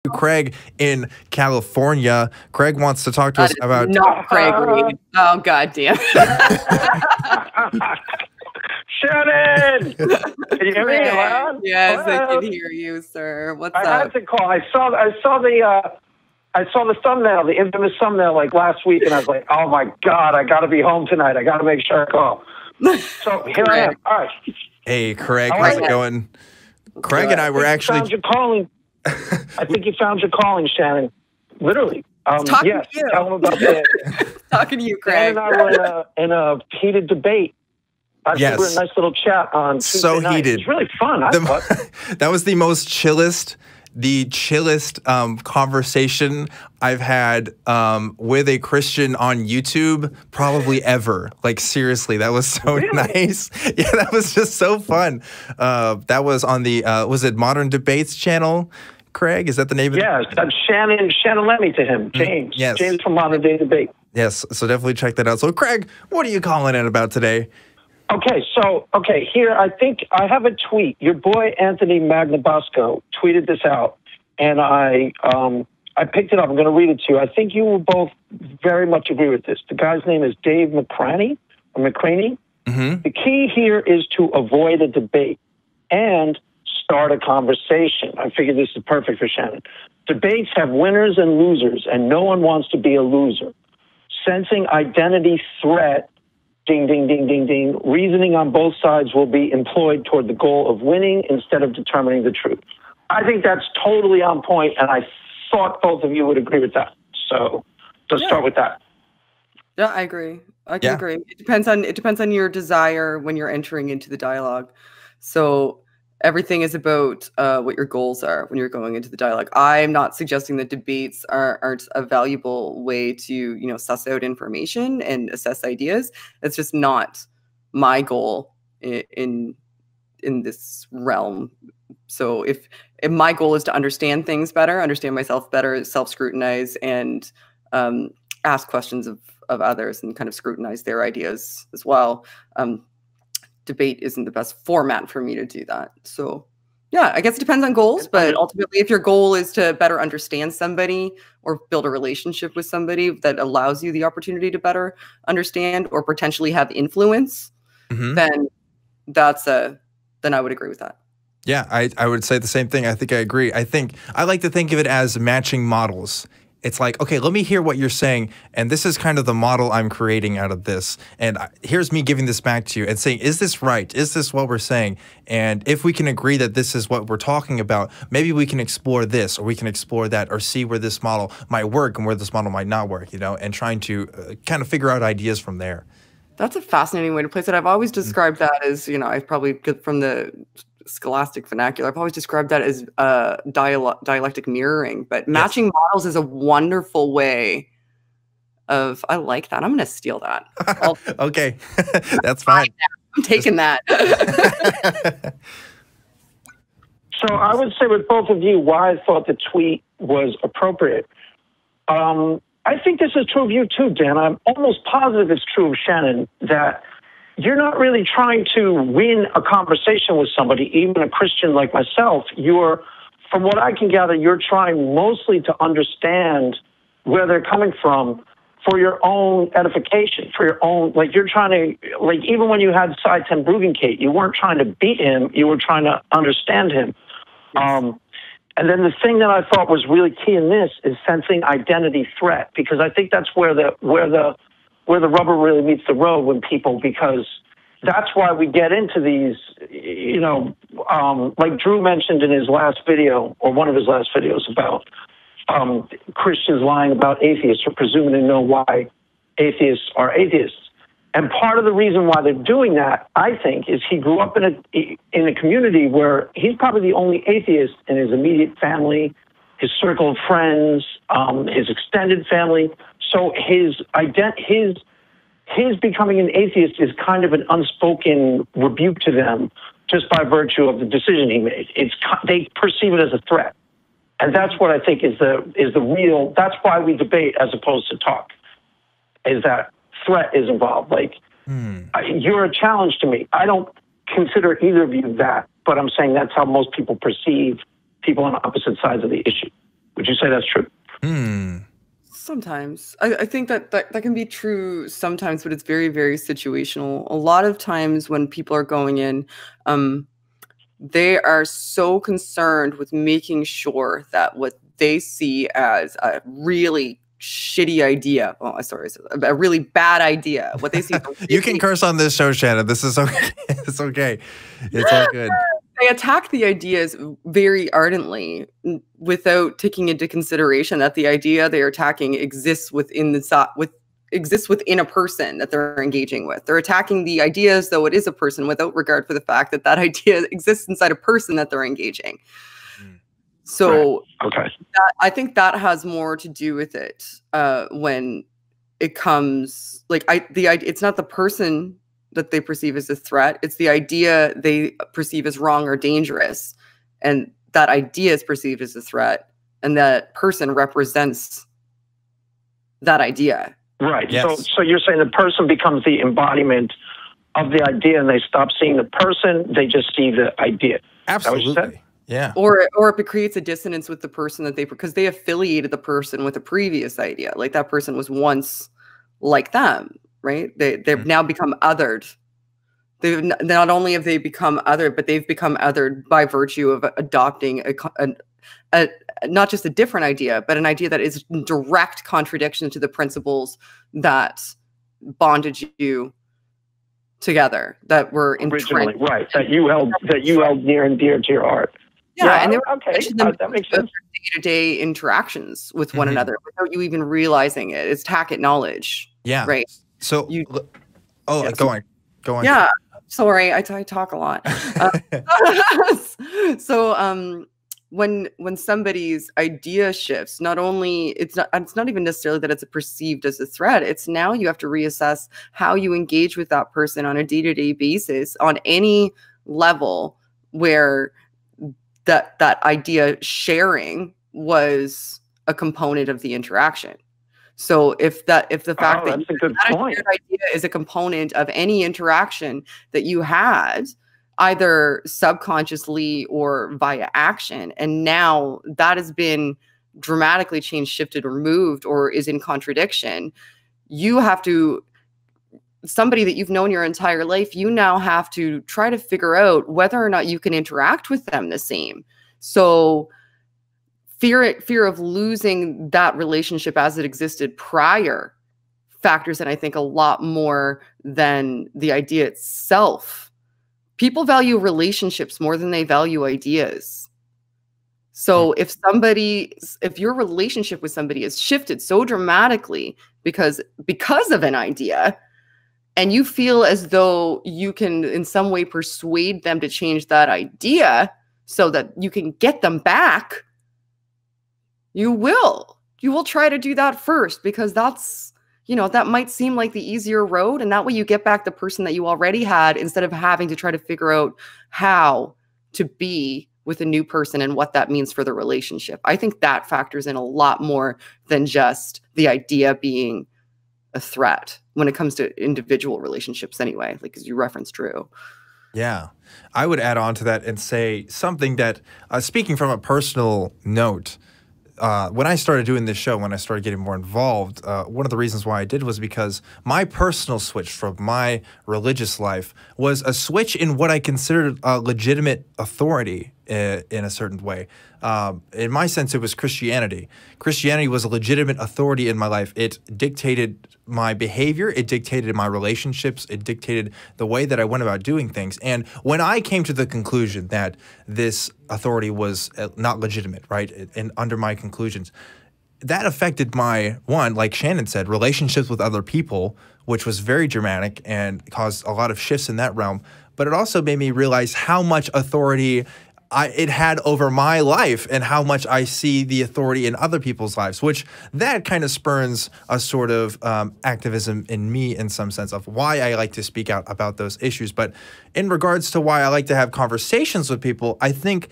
Craig in California. Craig wants to talk to us about... Not Craig Reed. Oh, God damn. Shannon! Can you hear me? Hello? Yes, Hello? I can hear you, sir. What's up? I had to call. I saw the thumbnail, the infamous thumbnail, like last week, and I was like, "Oh my God, I got to be home tonight. I got to make sure I call." So here I am. All right. Hey, Craig, how's it going? Craig and I were actually... Found your calling. I think you found your calling, Shannon. Literally. Yes. To you. Tell them about that. Talking to you, Craig. Shannon and I were in a heated debate. Yes. We were in a nice little chat on Tuesday So night. heated. It was really fun. I thought. That was the chillest conversation I've had with a Christian on YouTube probably ever. Like, seriously, that was so nice. Yeah, that was just so fun. That was on the, was it Modern Debates channel? Craig, is that the name of it? Yes, Shannon let me to him. James. Yes. James from Modern Day Debate. Yes, so definitely check that out. So, Craig, what are you calling in about today? Okay, here, I think I have a tweet. Your boy, Anthony Magnabosco, tweeted this out, and I picked it up. I'm going to read it to you. I think you will both very much agree with this. The guy's name is Dave McCraney. Mm-hmm. The key here is to avoid a debate and start a conversation. I figure this is perfect for Shannon. Debates have winners and losers, and no one wants to be a loser. Sensing identity threat, ding, ding, ding, ding, ding. Reasoning on both sides will be employed toward the goal of winning instead of determining the truth. I think that's totally on point, and I thought both of you would agree with that. So let's start with that. Yeah, I agree. I can agree. It depends on your desire when you're entering into the dialogue. So everything is about what your goals are when you're going into the dialogue. I'm not suggesting that debates aren't a valuable way to, suss out information and assess ideas. It's just not my goal in this realm. So if my goal is to understand things better, understand myself better, self-scrutinize, and ask questions of others and kind of scrutinize their ideas as well, debate isn't the best format for me to do that. So yeah, I guess it depends on goals, but ultimately if your goal is to better understand somebody or build a relationship with somebody that allows you the opportunity to better understand or potentially have influence, then then I would agree with that. Yeah, I would say the same thing. I think I agree. I like to think of it as matching models. It's like, okay, let me hear what you're saying, and this is kind of the model I'm creating out of this. And here's me giving this back to you and saying, is this right? Is this what we're saying? And if we can agree that this is what we're talking about, maybe we can explore this, or we can explore that, or see where this model might work and where this model might not work, and trying to kind of figure out ideas from there. That's a fascinating way to place it. I've always described that as, I probably get from the scholastic vernacular, I've always described that as dialectic mirroring, but matching models is a wonderful way of, I like that. I'm going to steal that. Okay, that's fine. I'm taking that. So I would say with both of you why I thought the tweet was appropriate. I think this is true of you too, Dan. I'm almost positive it's true of Shannon, that you're not really trying to win a conversation with somebody, even a Christian like myself. From what I can gather, you're trying mostly to understand where they're coming from for your own edification, for your own, you're trying to, even when you had Cy ten Bruggencate, you weren't trying to beat him, you were trying to understand him. Yes. And then the thing that I thought was really key in this is sensing identity threat, because I think that's where the rubber really meets the road because that's why we get into these, like Drew mentioned in his last video, or one of his last videos, about Christians lying about atheists or presuming to know why atheists are atheists. And part of the reason why they're doing that, I think, is he grew up in a community where he's probably the only atheist in his immediate family, his circle of friends, his extended family. So his becoming an atheist is kind of an unspoken rebuke to them, just by virtue of the decision he made. They perceive it as a threat, and that's what I think is the real. That's why we debate as opposed to talk. Is that threat is involved? You're a challenge to me. I don't consider either of you that, but I'm saying that's how most people perceive people on opposite sides of the issue. you say that's true? Sometimes. I think that can be true sometimes, but it's very, very situational. A lot of times when people are going in, they are so concerned with making sure that what they see as a really shitty idea, a really bad idea, what they see. You can curse on this show, Shannon. This is okay. It's okay. It's all good. They attack the ideas very ardently without taking into consideration that the idea they are attacking exists within a person that they're engaging with. They're attacking the idea as though it is a person without regard for the fact that that idea exists inside a person that they're engaging. So I think that has more to do with it when it comes, like, it's not the person that they perceive as a threat. It's the idea they perceive as wrong or dangerous. And that idea is perceived as a threat. And that person represents that idea. Right. Yes. So you're saying the person becomes the embodiment of the idea and they stop seeing the person, they just see the idea. Absolutely. Yeah. Or if it creates a dissonance with the person because they affiliated the person with a previous idea. Like that person was once like them. Right? They've now become othered. Not only have they become othered, but they've become othered by virtue of adopting not just a different idea, but an idea that is in direct contradiction to the principles that bonded you together, that were originally that you held near and dear to your heart. Yeah, and they were that makes sense. Day-to-day interactions with one another without you even realizing it. It's tacit knowledge. Yeah. Right. So, go on. Yeah, sorry, I talk a lot. When somebody's idea shifts, not only it's not even necessarily that it's perceived as a threat. It's now you have to reassess how you engage with that person on a day-to-day basis on any level where that idea sharing was a component of the interaction. So if the fact that shared idea is a component of any interaction that you had, either subconsciously or via action, and now that has been dramatically changed, shifted, or moved, or is in contradiction, you have to, somebody that you've known your entire life, you now have to try to figure out whether or not you can interact with them the same. So fear of losing that relationship as it existed prior factors in, I think, a lot more than the idea itself. People value relationships more than they value ideas. So if your relationship with somebody has shifted so dramatically because of an idea, and you feel as though you can in some way persuade them to change that idea so that you can get them back, you will try to do that first, because that's, that might seem like the easier road. And that way you get back the person that you already had, instead of having to try to figure out how to be with a new person and what that means for the relationship. I think that factors in a lot more than just the idea being a threat when it comes to individual relationships anyway, like as you referenced, Drew. Yeah. I would add on to that and say something that, speaking from a personal note, when I started doing this show, when I started getting more involved, one of the reasons why I did was because my personal switch from my religious life was a switch in what I considered legitimate authority in a certain way. In my sense, it was Christianity. Christianity was a legitimate authority in my life. It dictated my behavior. It dictated my relationships. It dictated the way that I went about doing things. And when I came to the conclusion that this authority was not legitimate, right, and under my conclusions, that affected my, one, like Shannon said, relationships with other people, which was very dramatic and caused a lot of shifts in that realm. But it also made me realize how much authority it had over my life and how much I see the authority in other people's lives, which that kind of spurns a sort of activism in me in some sense of why I like to speak out about those issues. But in regards to why I like to have conversations with people, I think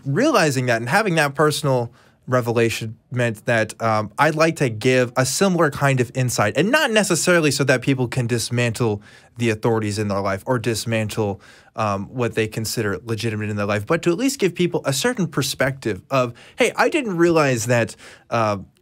realizing that and having that personal revelation meant that I'd like to give a similar kind of insight, and not necessarily so that people can dismantle the authorities in their life or dismantle what they consider legitimate in their life, but to at least give people a certain perspective of, hey, I didn't realize that,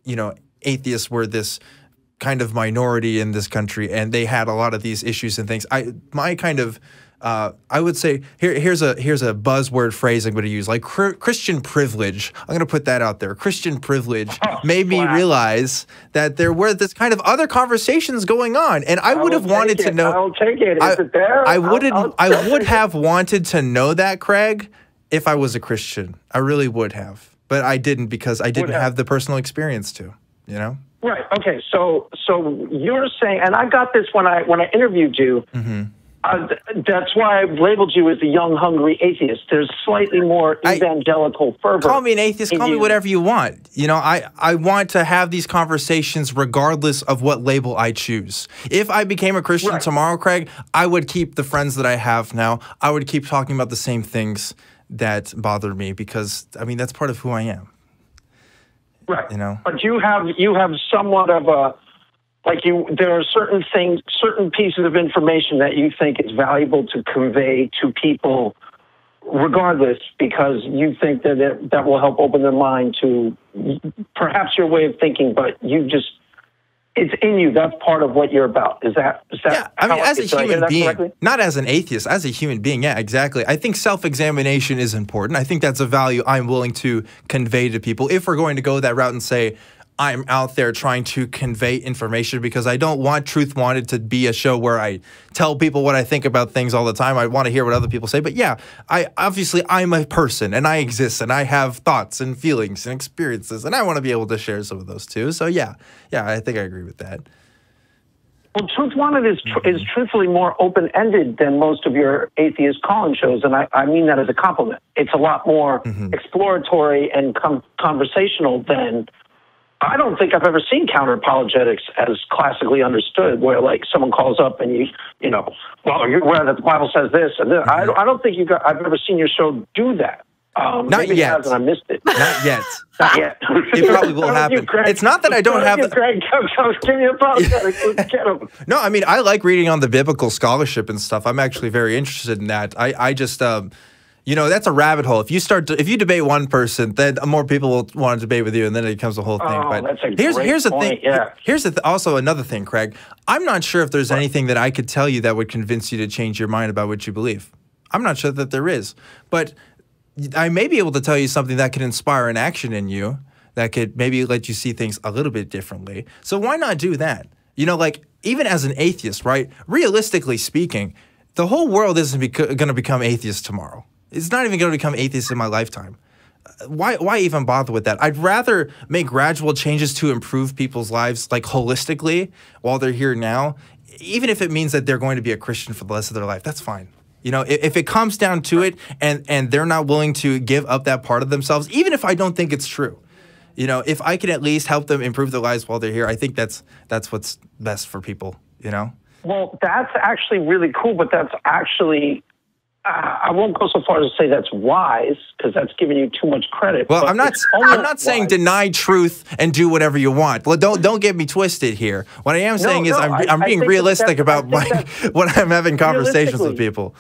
you know, atheists were this kind of minority in this country and they had a lot of these issues and things. I would say here's a buzzword phrase I'm going to use, like Christian privilege. I'm going to put that out there. Christian privilege made me realize that there were this kind of other conversations going on, and I would have wanted to know. I'll take it. Is it there? I would have wanted to know that, Craig, if I was a Christian. I really would have, but I didn't because I didn't have the personal experience to. You know. Right. Okay. So you're saying, and I got this when I interviewed you. Mm-hmm. That's why I've labeled you as the young, hungry atheist. There's slightly more evangelical fervor. Call me an atheist. Call me whatever you want. You know, I want to have these conversations regardless of what label I choose. If I became a Christian tomorrow, Craig, I would keep the friends that I have now. I would keep talking about the same things that bother me because, I mean, that's part of who I am. Right. You know? But you have somewhat of a, there are certain things, certain pieces of information that you think is valuable to convey to people regardless, because you think that that will help open their mind to perhaps your way of thinking, but it's in you. That's part of what you're about. Is that? Yeah, I mean, as a human being, not as an atheist, as a human being. Yeah, exactly. I think self-examination is important. I think that's a value I'm willing to convey to people. If we're going to go that route and say, I'm out there trying to convey information, because I don't want Truth Wanted to be a show where I tell people what I think about things all the time. I want to hear what other people say. But yeah, I'm a person and I exist and I have thoughts and feelings and experiences, and I want to be able to share some of those too. So yeah, I think I agree with that. Well, Truth Wanted is truthfully more open-ended than most of your atheist call-in shows, and I mean that as a compliment. It's a lot more exploratory and conversational than... I don't think I've ever seen counter-apologetics as classically understood, where like someone calls up and you know, well, you're aware that the Bible says this and this. I don't think I've ever seen your show do that. Not yet. It has, and I missed it. Not yet. Not yet. It probably will happen. It's not that I don't have. Greg, give me apologetics. Let's get them. No, I mean, I like reading on the biblical scholarship and stuff. I'm actually very interested in that. I just. You know, that's a rabbit hole. If you debate one person, then more people will want to debate with you, and then it becomes a whole thing. Oh, but that's a here's the point. thing. Yeah. Here's also another thing, Craig. I'm not sure if there's anything that I could tell you that would convince you to change your mind about what you believe. I'm not sure that there is, but I may be able to tell you something that could inspire an action in you that could maybe let you see things a little bit differently. So why not do that? You know, like even as an atheist, right? Realistically speaking, the whole world isn't going to become atheist tomorrow. It's not even going to become atheist in my lifetime. Why even bother with that? I'd rather make gradual changes to improve people's lives, like holistically, while they're here now, even if it means that they're going to be a Christian for the rest of their life. That's fine. You know, if it comes down to it, and they're not willing to give up that part of themselves, even if I don't think it's true, you know, if I can at least help them improve their lives while they're here, I think that's what's best for people. You know. Well, that's actually really cool, but that's actually. I won't go so far as to say that's wise, because that's giving you too much credit. Well, I'm not saying deny truth and do whatever you want. Well, don't get me twisted here. What I am saying is I'm being realistic about when I'm having conversations with people.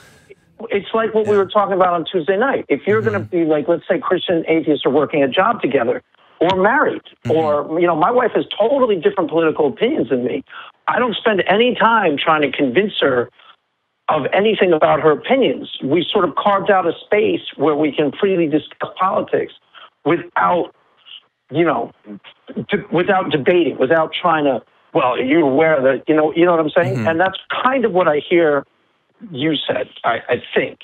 It's like what we were talking about on Tuesday night. If you're going to be like, let's say Christian and atheists are working a job together, or married, or, you know, my wife has totally different political opinions than me. I don't spend any time trying to convince her of anything about her opinions. We sort of carved out a space where we can freely discuss politics without, you know, without debating, without trying to, well, are you aware that, you know what I'm saying? And that's kind of what I hear you said, I think.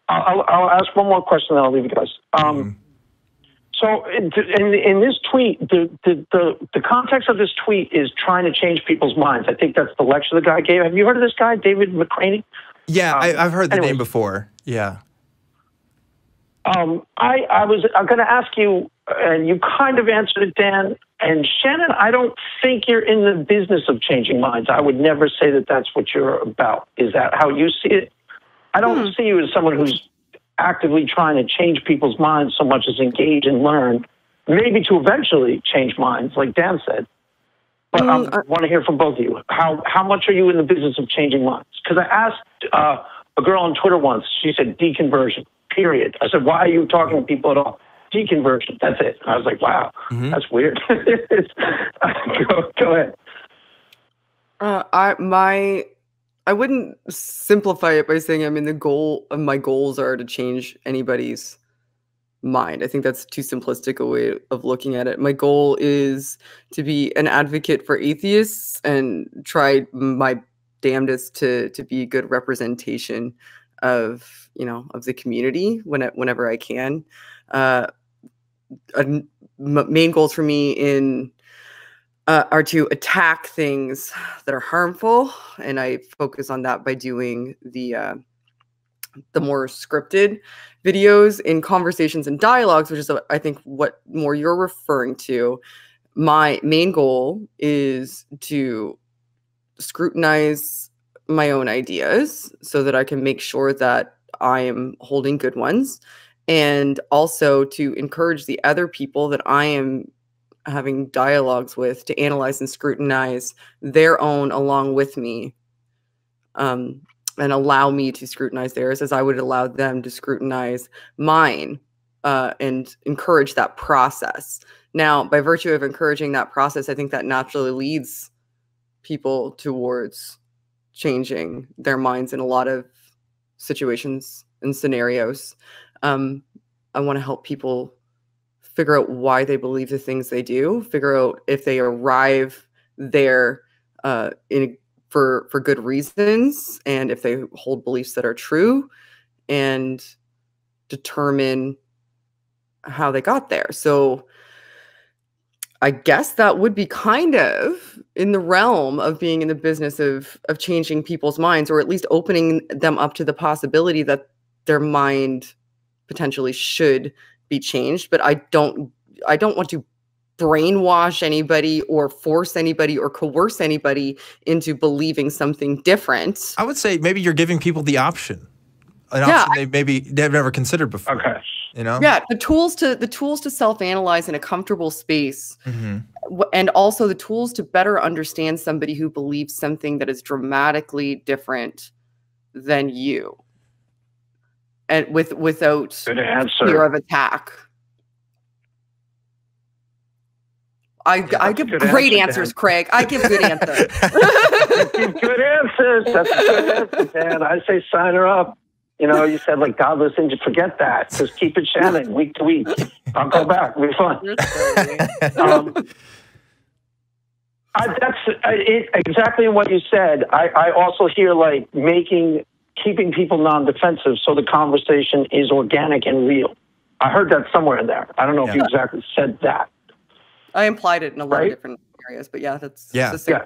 I'll ask one more question, then I'll leave you guys. So in this tweet, the context of this tweet is trying to change people's minds. I think that's the lecture the guy gave. Have you heard of this guy, David McCraney? Yeah, I've heard the name before. Yeah. I'm going to ask you, and you kind of answered it, Dan. And Shannon, I don't think you're in the business of changing minds. I would never say that that's what you're about. Is that how you see it? I don't see you as someone who's actively trying to change people's minds so much as engage and learn maybe to eventually change minds, like Dan said. But I want to hear from both of you. How much are you in the business of changing minds? Because I asked a girl on Twitter once, she said deconversion, period. I said, why are you talking to people at all? Deconversion, that's it. I was like, wow, that's weird. Go ahead. I wouldn't simplify it by saying my goals are to change anybody's mind. I think that's too simplistic a way of looking at it. My goal is to be an advocate for atheists and try my damnedest to be a good representation of, of the community whenever I can. Main goals for me are to attack things that are harmful, and I focus on that by doing the more scripted videos in conversations and dialogues, which is I think what more you're referring to. My main goal is to scrutinize my own ideas so that I can make sure that I am holding good ones, and also to encourage the other people that I am having dialogues with to analyze and scrutinize their own along with me, and allow me to scrutinize theirs as I would allow them to scrutinize mine, and encourage that process. Now, by virtue of encouraging that process, I think that naturally leads people towards changing their minds in a lot of situations and scenarios. I want to help people figure out why they believe the things they do, figure out if they arrive there for good reasons, and if they hold beliefs that are true, and determine how they got there. So I guess that would be kind of in the realm of being in the business of changing people's minds, or at least opening them up to the possibility that their mind potentially should be changed. But I don't want to brainwash anybody or force anybody or coerce anybody into believing something different. I would say maybe you're giving people the option. An option they've never considered before. Okay. Yeah, the tools to self-analyze in a comfortable space, and also the tools to better understand somebody who believes something that is dramatically different than you, and without fear of attack. I give great answers, Craig. I give good answers. You give good answers. That's a good answer, Dan. I say sign her up. You said like godless things. Just forget that. Just keep it Shannon week to week. I'll go back. It'll be fun. That's exactly what you said. I also hear like keeping people non-defensive so the conversation is organic and real. I heard that somewhere in there. I don't know if you exactly said that. I implied it in a lot of different areas, but that's the same. Yeah.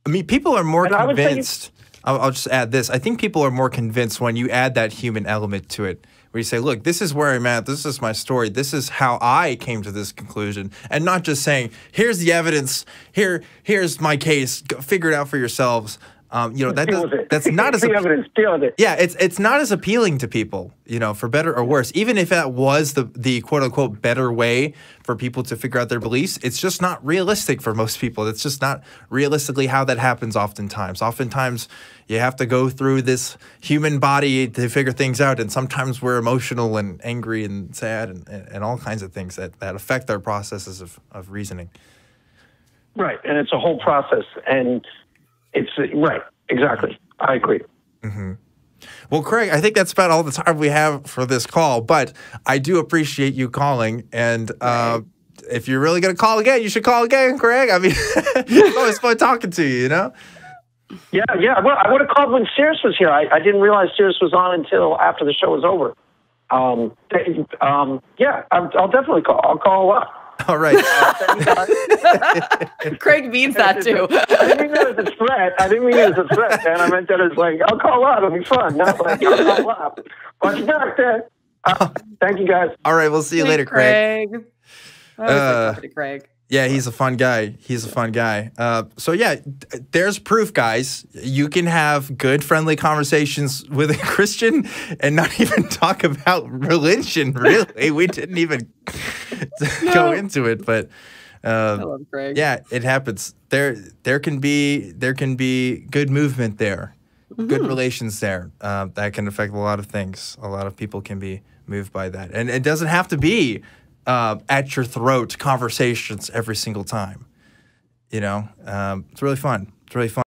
I mean, people are more convinced. I'll just add this. I think people are more convinced when you add that human element to it, where you say, look, this is where I'm at. This is my story. This is how I came to this conclusion. And not just saying, here's the evidence. Here's my case. Go figure it out for yourselves. That's not as evidence. Deal with it. Yeah, it's not as appealing to people, for better or worse. Even if that was the quote unquote better way for people to figure out their beliefs, it's just not realistic for most people. It's just not realistically how that happens oftentimes. Oftentimes you have to go through this human body to figure things out, and sometimes we're emotional and angry and sad and all kinds of things that affect our processes of reasoning. Right, and it's a whole process, and it's right, exactly. I agree. Well, Craig, I think that's about all the time we have for this call, but I do appreciate you calling, and if you're really going to call again, you should call again, Craig. I mean, it's always fun talking to you, Yeah. Well, I would have called when Sirius was here. I didn't realize Sirius was on until after the show was over. I'll definitely call. I'll call a lot. All right. Craig means that too. I didn't mean it as a threat. And I meant that as like, I'll call a lot. It'll be fun. Not like, I'll call a lot. Watch your back there. Thank you, guys. All right. We'll see you later, Craig. Craig. Yeah, he's a fun guy. So yeah, there's proof, guys. You can have good, friendly conversations with a Christian and not even talk about religion, really. We didn't even go into it, but I love Greg. yeah, it happens. There can be good movement there, good relations there. That can affect a lot of things. A lot of people can be moved by that, and it doesn't have to be at your throat conversations every single time. You know, it's really fun. It's really fun.